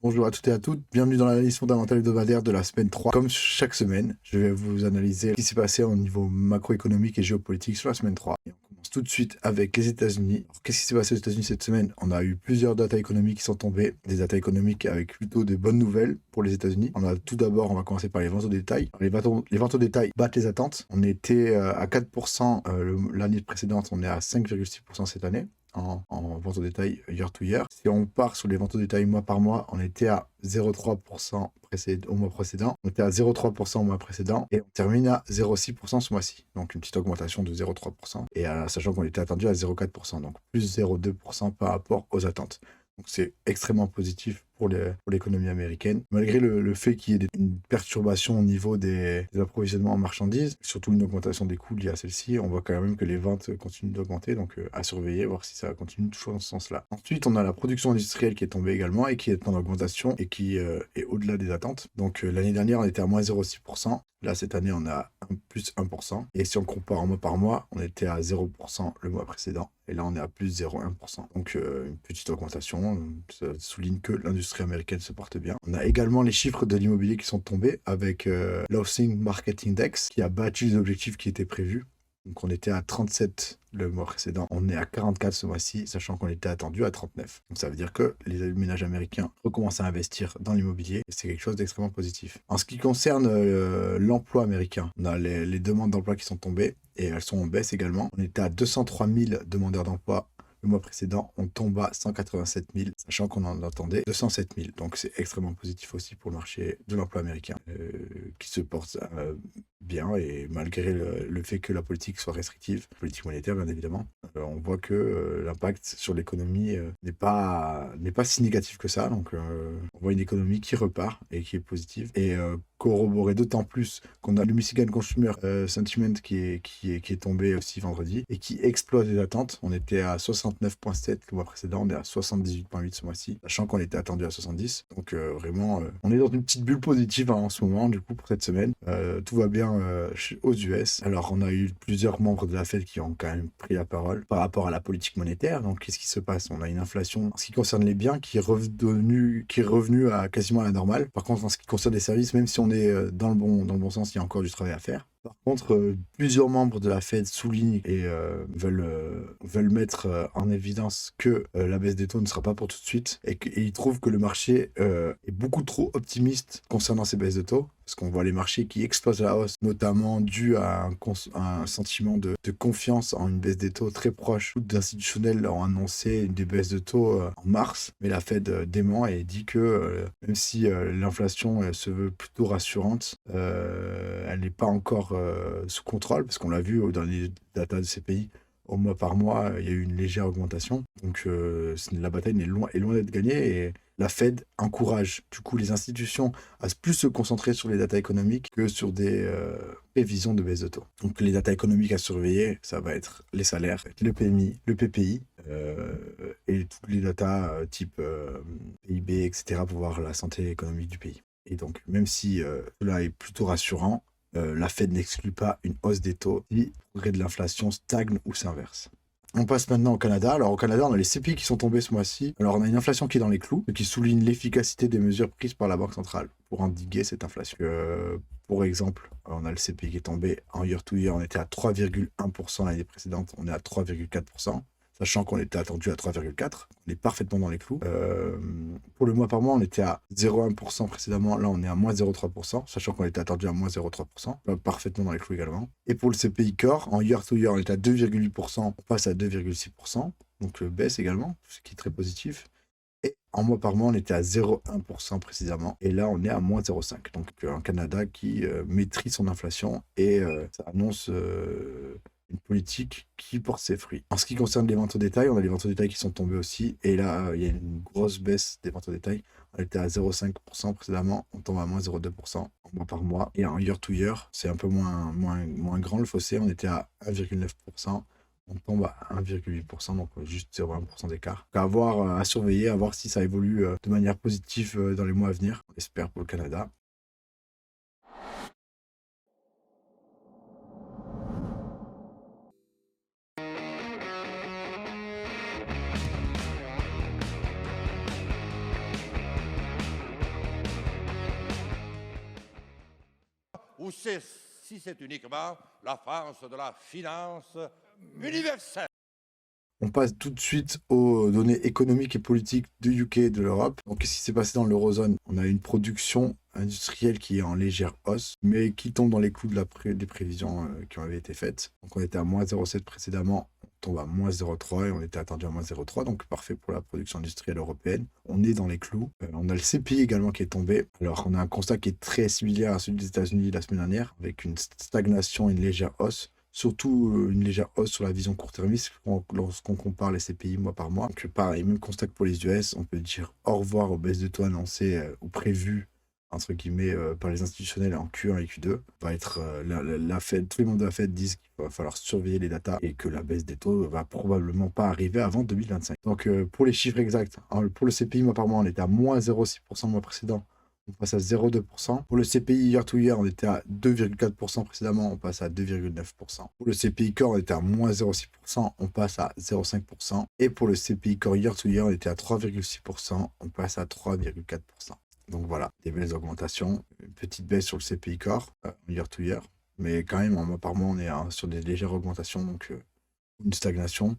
Bonjour à toutes et à toutes, bienvenue dans l'analyse fondamentale hebdomadaire de la semaine 3. Comme chaque semaine, je vais vous analyser ce qui s'est passé au niveau macroéconomique et géopolitique sur la semaine 3. Et on commence tout de suite avec les États-Unis. Qu'est-ce qui s'est passé aux États-Unis cette semaine? On a eu plusieurs datas économiques qui sont tombées, des datas économiques avec plutôt de bonnes nouvelles pour les États-Unis. Tout d'abord, on va commencer par les ventes au détail. Les ventes au détail battent les attentes. On était à 4% l'année précédente, on est à 5,6% cette année. En vente au détail year to year. Si on part sur les ventes au détail mois par mois, on était à 0,3% au mois précédent, on était à 0,3% au mois précédent et on termine à 0,6% ce mois-ci. Donc une petite augmentation de 0,3% et sachant qu'on était attendu à 0,4%, donc plus 0,2% par rapport aux attentes. Donc c'est extrêmement positif pour l'économie américaine, malgré le fait qu'il y ait une perturbation au niveau des approvisionnements en marchandises, surtout une augmentation des coûts liés à celle-ci. On voit quand même que les ventes continuent d'augmenter, donc à surveiller, voir si ça continue toujours dans ce sens-là. Ensuite, on a la production industrielle qui est tombée également et qui est en augmentation et qui est au-delà des attentes. Donc l'année dernière, on était à moins 0,6%. Là, cette année, on a plus 1%. Et si on compare mois par mois, on était à 0% le mois précédent. Et là, on est à plus 0,1%. Donc, une petite augmentation. Ça souligne que l'industrie américaine se porte bien. On a également les chiffres de l'immobilier qui sont tombés avec l'Housing Market Index qui a battu les objectifs qui étaient prévus. Donc on était à 37 le mois précédent, on est à 44 ce mois-ci, sachant qu'on était attendu à 39. Donc ça veut dire que les ménages américains recommencent à investir dans l'immobilier, et c'est quelque chose d'extrêmement positif. En ce qui concerne l'emploi américain, on a les demandes d'emploi qui sont tombées, et elles sont en baisse également. On était à 203 000 demandeurs d'emploi le mois précédent, on tombe à 187 000, sachant qu'on en attendait 207 000. Donc c'est extrêmement positif aussi pour le marché de l'emploi américain, qui se porte bien, et malgré le fait que la politique soit restrictive, politique monétaire bien évidemment, on voit que l'impact sur l'économie n'est pas si négatif que ça. Donc on voit une économie qui repart et qui est positive, et corroboré d'autant plus qu'on a le Michigan Consumer Sentiment qui est tombé aussi vendredi et qui explose les attentes. On était à 69,7 le mois précédent, on est à 78,8 ce mois-ci, sachant qu'on était attendu à 70. Donc vraiment, on est dans une petite bulle positive en ce moment, du coup, pour cette semaine. Tout va bien aux US. Alors, on a eu plusieurs membres de la Fed qui ont quand même pris la parole par rapport à la politique monétaire. Donc, qu'est-ce qui se passe? On a une inflation en ce qui concerne les biens qui est revenue à quasiment à la normale. Par contre, en ce qui concerne les services, même si on est dans le bon sens, il y a encore du travail à faire. Par contre, plusieurs membres de la Fed soulignent et veulent mettre en évidence que la baisse des taux ne sera pas pour tout de suite, et ils trouvent que le marché est beaucoup trop optimiste concernant ces baisses de taux, parce qu'on voit les marchés qui explosent à la hausse, notamment dû à un sentiment de confiance en une baisse des taux très proche. Beaucoup d'institutionnels ont annoncé des baisses de taux en mars, mais la Fed dément et dit que même si l'inflation se veut plutôt rassurante, elle n'est pas encore sous contrôle, parce qu'on l'a vu dans les datas de ces pays. Au mois par mois, il y a eu une légère augmentation. Donc la bataille est loin d'être gagnée, et la Fed encourage du coup les institutions à plus se concentrer sur les datas économiques que sur des prévisions de baisse de taux. Donc les datas économiques à surveiller, ça va être les salaires, le PMI, le PPI, et toutes les datas type PIB, etc., pour voir la santé économique du pays. Et donc, même si cela est plutôt rassurant, la Fed n'exclut pas une hausse des taux si le progrès de l'inflation stagne ou s'inverse. On passe maintenant au Canada. Alors au Canada, on a les CPI qui sont tombés ce mois-ci. Alors on a une inflation qui est dans les clous, ce qui souligne l'efficacité des mesures prises par la Banque centrale pour endiguer cette inflation. Pour exemple, on a le CPI qui est tombé en year to year, on était à 3,1% l'année précédente, on est à 3,4%. Sachant qu'on était attendu à 3,4, on est parfaitement dans les clous. Pour le mois par mois, on était à 0,1% précédemment, là on est à moins 0,3%, sachant qu'on était attendu à moins 0,3%, parfaitement dans les clous également. Et pour le CPI Core, en year to year, on était à 2,8%, on passe à 2,6%, donc baisse également, ce qui est très positif. Et en mois par mois, on était à 0,1% précisément, et là on est à moins 0,5%. Donc un Canada qui maîtrise son inflation, et ça annonce une politique qui porte ses fruits. En ce qui concerne les ventes au détail, on a les ventes au détail qui sont tombées aussi, et là il y a une grosse baisse des ventes au détail. On était à 0,5% précédemment, on tombe à moins 0,2% en mois par mois, et en year to year, c'est un peu moins grand le fossé, on était à 1,9%, on tombe à 1,8%, donc juste 0,1% d'écart. Donc à surveiller, à voir si ça évolue de manière positive dans les mois à venir, on espère pour le Canada. ou si c'est uniquement la France de la finance universelle. On passe tout de suite aux données économiques et politiques du UK et de l'Europe. Donc, qu'est-ce qui s'est passé dans l'Eurozone? On a une production industrielle qui est en légère hausse, mais qui tombe dans les clous des prévisions qui avaient été faites. Donc, on était à moins 0,7 précédemment, on tombe à moins 0,3 et on était attendu à moins 0,3, donc parfait pour la production industrielle européenne. On est dans les clous. On a le CPI également qui est tombé. Alors, on a un constat qui est très similaire à celui des États-Unis la semaine dernière, avec une stagnation et une légère hausse. Surtout une légère hausse sur la vision court-termiste lorsqu'on compare les CPI mois par mois. Donc pareil, même constat que pour les US, on peut dire au revoir aux baisses de taux annoncées ou prévues, entre guillemets, par les institutionnels en Q1 et Q2. Va être la Fed, tous les membres de la Fed disent qu'il va falloir surveiller les datas et que la baisse des taux va probablement pas arriver avant 2025. Donc pour les chiffres exacts, pour le CPI mois par mois, on était à moins 0,6% le mois précédent. On passe à 0,2%. Pour le CPI year to year, on était à 2,4% précédemment, on passe à 2,9%. Pour le CPI core, on était à moins 0,6%, on passe à 0,5%. Et pour le CPI core year to year, on était à 3,6%, on passe à 3,4%. Donc voilà, des belles augmentations. Une petite baisse sur le CPI core, year to year. Mais quand même, en mois par mois, on est sur des légères augmentations, donc une stagnation.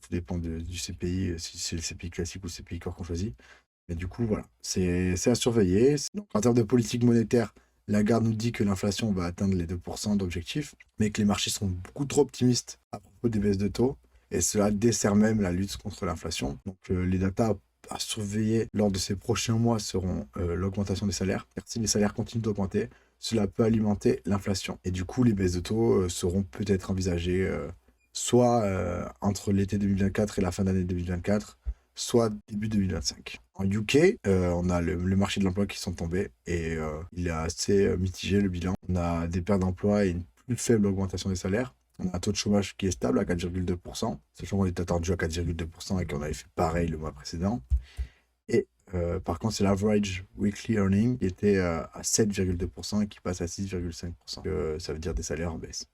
Tout dépend du CPI, si c'est le CPI classique ou le CPI core qu'on choisit. Mais du coup, voilà, c'est à surveiller. Donc, en termes de politique monétaire, Lagarde nous dit que l'inflation va atteindre les 2% d'objectif, mais que les marchés sont beaucoup trop optimistes à propos des baisses de taux, et cela dessert même la lutte contre l'inflation. Donc, les datas à surveiller lors de ces prochains mois seront l'augmentation des salaires. Car si les salaires continuent d'augmenter, cela peut alimenter l'inflation. Et du coup, les baisses de taux seront peut-être envisagées soit entre l'été 2024 et la fin d'année 2024, soit début 2025. En UK, on a le marché de l'emploi qui sont tombés et il est assez mitigé le bilan. On a des pertes d'emploi et une plus faible augmentation des salaires. On a un taux de chômage qui est stable à 4,2%, sachant qu'on était attendu à 4,2% et qu'on avait fait pareil le mois précédent. Et par contre, c'est l'average weekly earning qui était à 7,2% et qui passe à 6,5%. Ça veut dire des salaires en baisse.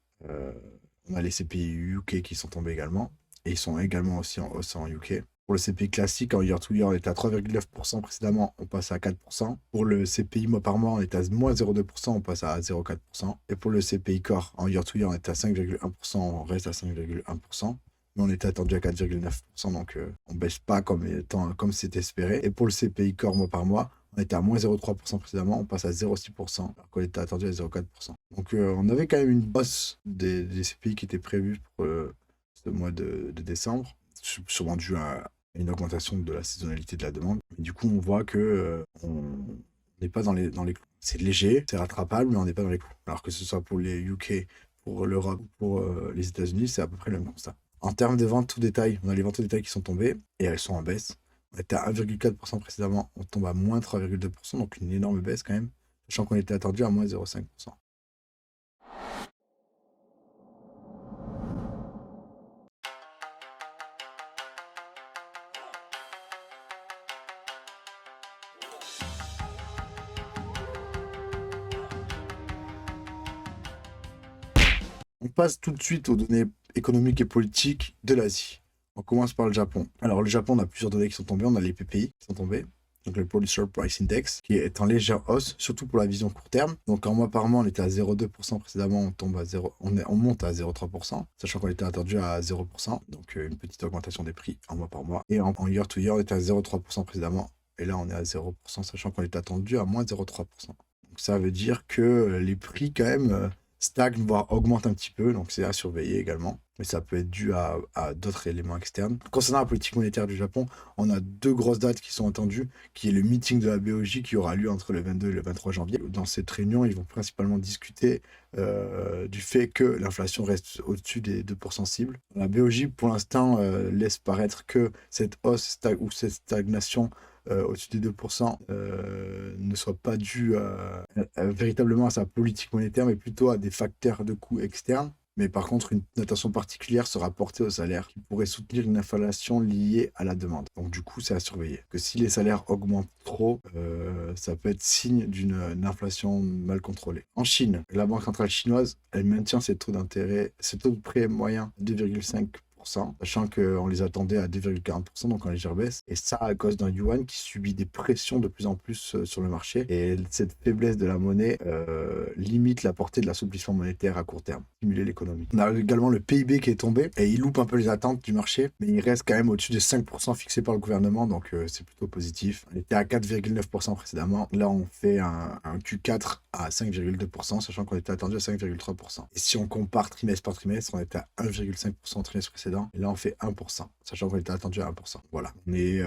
On a les CPI UK qui sont tombés également et ils sont également aussi en hausse en UK. Pour le CPI classique, en year to year, on était à 3,9% précédemment, on passe à 4%. Pour le CPI mois par mois, on était à moins 0,2%, on passe à 0,4%. Et pour le CPI core, en year to year, on était à 5,1%, on reste à 5,1%. Mais on était attendu à 4,9%, donc on ne baisse pas comme c'était espéré. Et pour le CPI core mois par mois, on était à moins 0,3% précédemment, on passe à 0,6%, alors qu'on était attendu à 0,4%. Donc on avait quand même une hausse des CPI qui était prévue pour ce mois de décembre, sûrement dû à une augmentation de la saisonnalité de la demande. Mais du coup, on voit que on n'est pas dans les clous. C'est léger, c'est rattrapable, mais on n'est pas dans les clous. Alors que ce soit pour les UK, pour l'Europe ou pour les États-Unis, c'est à peu près le même constat. En termes de ventes tout détail, on a les ventes au détail qui sont tombées et elles sont en baisse. On était à 1,4% précédemment, on tombe à moins 3,2%, donc une énorme baisse quand même, sachant qu'on était attendu à moins 0,5%. On passe tout de suite aux données économiques et politiques de l'Asie. On commence par le Japon. Alors, le Japon, on a plusieurs données qui sont tombées. On a les PPI qui sont tombés. Donc, le Producer Price Index, qui est en légère hausse, surtout pour la vision court terme. Donc, en mois par mois, on était à 0,2% précédemment. On tombe à 0, on monte à 0,3%, sachant qu'on était attendu à 0%. Donc, une petite augmentation des prix en mois par mois. Et en year to year, on était à 0,3% précédemment. Et là, on est à 0%, sachant qu'on était attendu à moins 0,3%. Donc, ça veut dire que les prix, quand même, stagne, voire augmente un petit peu, donc c'est à surveiller également. Mais ça peut être dû à d'autres éléments externes. Concernant la politique monétaire du Japon, on a deux grosses dates qui sont attendues, qui est le meeting de la BOJ qui aura lieu entre le 22 et le 23 janvier. Dans cette réunion, ils vont principalement discuter du fait que l'inflation reste au-dessus des 2% cibles. La BOJ, pour l'instant, laisse paraître que cette hausse ou cette stagnation au-dessus des 2% ne soit pas due véritablement à sa politique monétaire, mais plutôt à des facteurs de coûts externes. Mais par contre, une attention particulière sera portée aux salaires qui pourraient soutenir une inflation liée à la demande. Donc du coup, c'est à surveiller. Que si les salaires augmentent trop, ça peut être signe d'une inflation mal contrôlée. En Chine, la Banque centrale chinoise, elle maintient ses taux d'intérêt, ses taux de prêt moyen 2,5% 2%, sachant qu'on les attendait à 2,40%, donc en légère baisse. Et ça à cause d'un yuan qui subit des pressions de plus en plus sur le marché. Et cette faiblesse de la monnaie limite la portée de l'assouplissement monétaire à court terme, stimuler l'économie. On a également le PIB qui est tombé, et il loupe un peu les attentes du marché, mais il reste quand même au-dessus des 5% fixés par le gouvernement, donc c'est plutôt positif. On était à 4,9% précédemment. Là, on fait un Q4 à 5,2%, sachant qu'on était attendu à 5,3%. Et si on compare trimestre par trimestre, on était à 1,5% au trimestre précédent, et là, on fait 1%, sachant qu'on était attendu à 1%. Voilà, on est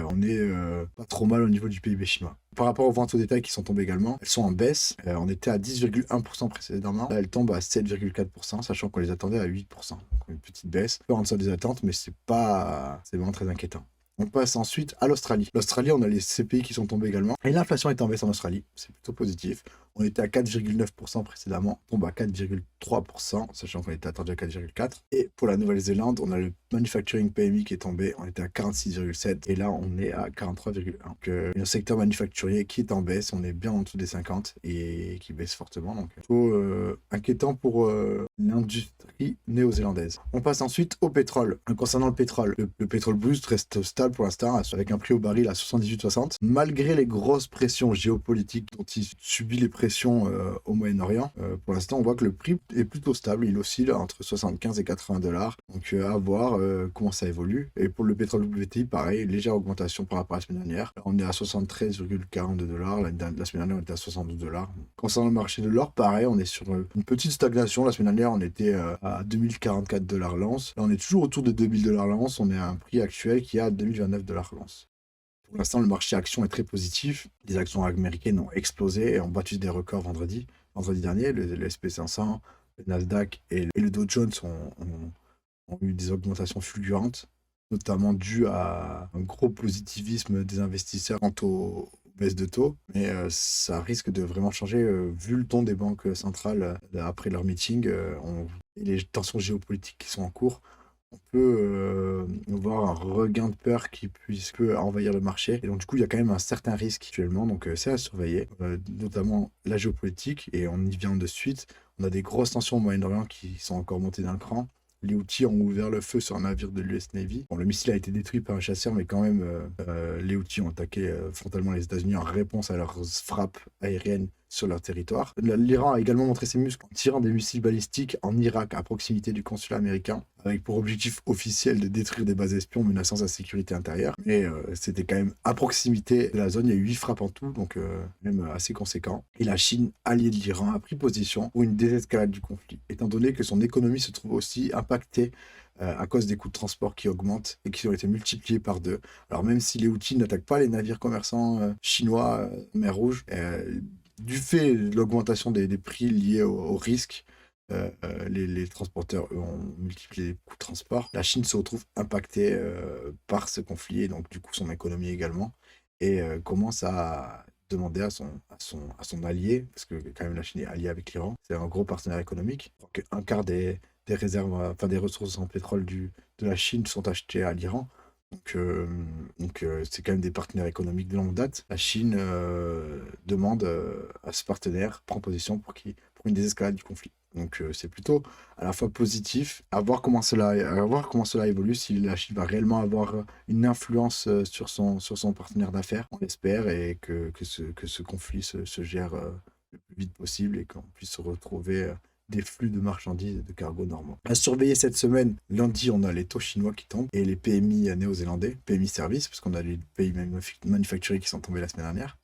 pas trop mal au niveau du PIB chinois. Par rapport aux ventes au détail qui sont tombées également, elles sont en baisse. On était à 10,1% précédemment. Là, elles tombent à 7,4%, sachant qu'on les attendait à 8%. Donc, une petite baisse. Un peu en deçà des attentes, mais c'est vraiment très inquiétant. On passe ensuite à l'Australie. L'Australie, on a les CPI qui sont tombés également. Et l'inflation est en baisse en Australie. C'est plutôt positif. On était à 4,9% précédemment. On tombe à 4,3%, sachant qu'on était attendu à 4,4%. Et pour la Nouvelle-Zélande, on a le Manufacturing PMI qui est tombé. On était à 46,7%. Et là, on est à 43,1%. Donc, le secteur manufacturier qui est en baisse. On est bien en dessous des 50 et qui baisse fortement. Donc, plutôt inquiétant pour l'industrie néo-zélandaise. On passe ensuite au pétrole. Concernant le pétrole, le pétrole brut reste stable pour l'instant, avec un prix au baril à 78,60. Malgré les grosses pressions géopolitiques dont il subit les pressions au Moyen-Orient, pour l'instant, on voit que le prix est plutôt stable. Il oscille entre 75 et 80 $. Donc, à voir comment ça évolue. Et pour le pétrole WTI, pareil, légère augmentation par rapport à la semaine dernière. On est à 73,42 $. La semaine dernière, on était à 72 $. Concernant le marché de l'or, pareil, on est sur une petite stagnation. La semaine dernière, on était à 2044 $ l'once. Là, on est toujours autour de 2000 $ l'once. On est à un prix actuel qui est à 2029 $ l'once. Pour l'instant, le marché action est très positif. Les actions américaines ont explosé et ont battu des records vendredi dernier. Le SP500, le Nasdaq et le Dow Jones ont eu des augmentations fulgurantes, notamment dues à un gros positivisme des investisseurs quant aux baisses de taux. Mais ça risque de vraiment changer vu le ton des banques centrales après leur meeting et les tensions géopolitiques qui sont en cours. On peut voir un regain de peur qui peut envahir le marché. Et donc, du coup, il y a quand même un certain risque actuellement. Donc, c'est à surveiller, notamment la géopolitique. Et on y vient de suite. On a des grosses tensions au Moyen-Orient qui sont encore montées d'un cran. Les Houthis ont ouvert le feu sur un navire de l'US Navy. Bon, le missile a été détruit par un chasseur, mais quand même, les Houthis ont attaqué frontalement les États-Unis en réponse à leurs frappes aériennes sur leur territoire. L'Iran a également montré ses muscles en tirant des missiles balistiques en Irak à proximité du consulat américain, avec pour objectif officiel de détruire des bases espions menaçant sa sécurité intérieure. Mais c'était quand même à proximité de la zone. Il y a eu 8 frappes en tout, donc même assez conséquent. Et la Chine, alliée de l'Iran, a pris position pour une désescalade du conflit, étant donné que son économie se trouve aussi impactée à cause des coûts de transport qui augmentent et qui ont été multipliés par 2. Alors même si les Houthis n'attaquent pas les navires commerçants chinois mer Rouge, du fait de l'augmentation des prix liés au risque, les transporteurs, eux, ont multiplié les coûts de transport. La Chine se retrouve impactée par ce conflit, et donc du coup son économie également, et commence à demander à son allié, parce que quand même la Chine est alliée avec l'Iran, c'est un gros partenaire économique. Donc, un quart des réserves, enfin des ressources en pétrole de la Chine sont achetées à l'Iran. Donc, c'est quand même des partenaires économiques de longue date. La Chine demande à ce partenaire, prend position pour une désescalade du conflit. Donc c'est plutôt à la fois positif, à voir comment cela évolue, si la Chine va réellement avoir une influence sur son partenaire d'affaires, on l'espère, et que ce conflit se gère le plus vite possible et qu'on puisse se retrouver des flux de marchandises et de cargo normaux. À surveiller cette semaine, lundi, on a les taux chinois qui tombent et les PMI néo-zélandais, PMI service, parce qu'on a les pays manufacturiers qui sont tombés la semaine dernière.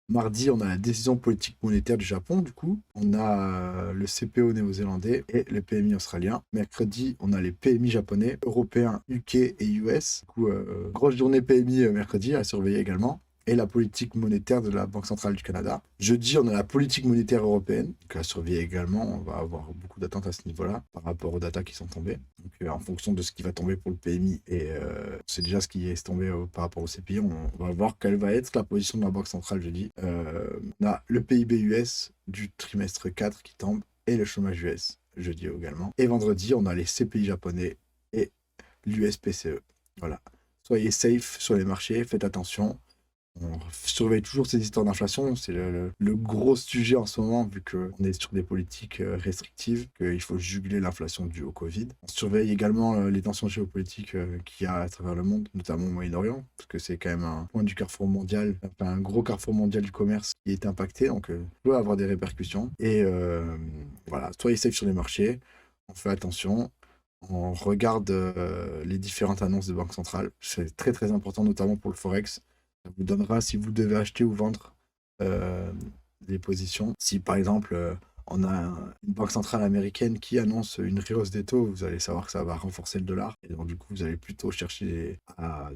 Mardi, on a la décision politique monétaire du Japon, du coup. On a le CPO néo-zélandais et le PMI australien. Mercredi, on a les PMI japonais, européens, UK et US. Du coup, grosse journée PMI mercredi à surveiller également. Et la politique monétaire de la Banque centrale du Canada. Jeudi, on a la politique monétaire européenne, donc à surveiller également. On va avoir beaucoup d'attentes à ce niveau-là par rapport aux datas qui sont tombées. Donc, en fonction de ce qui va tomber pour le PMI, et c'est déjà ce qui est tombé par rapport au CPI, on va voir quelle va être la position de la Banque centrale jeudi. On a le PIB US du trimestre 4 qui tombe et le chômage US jeudi également. Et vendredi, on a les CPI japonais et l'USPCE. Voilà. Soyez safe sur les marchés, faites attention. On surveille toujours ces histoires d'inflation. C'est le gros sujet en ce moment, vu qu'on est sur des politiques restrictives, qu'il faut juguler l'inflation due au Covid. On surveille également les tensions géopolitiques qu'il y a à travers le monde, notamment au Moyen-Orient, parce que c'est quand même un point du carrefour mondial, enfin, un gros carrefour mondial du commerce qui est impacté, donc peut avoir des répercussions. Et voilà, soyez safe sur les marchés, on fait attention. On regarde les différentes annonces de banque centrale. C'est très très important, notamment pour le Forex. Ça vous donnera si vous devez acheter ou vendre euh, des positions. Si par exemple on a une banque centrale américaine qui annonce une rehausse des taux, vous allez savoir que ça va renforcer le dollar. Et donc du coup, vous allez plutôt chercher à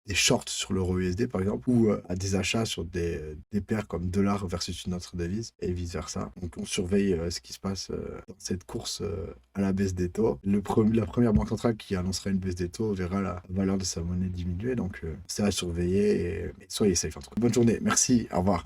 des shorts sur l'euro USD par exemple, ou à des achats sur des paires comme dollar versus une autre devise, et vice-versa. Donc on surveille ce qui se passe dans cette course à la baisse des taux. La première banque centrale qui annoncera une baisse des taux verra la valeur de sa monnaie diminuer, donc c'est à surveiller, et soyez safe en tout cas. Bonne journée, merci, au revoir.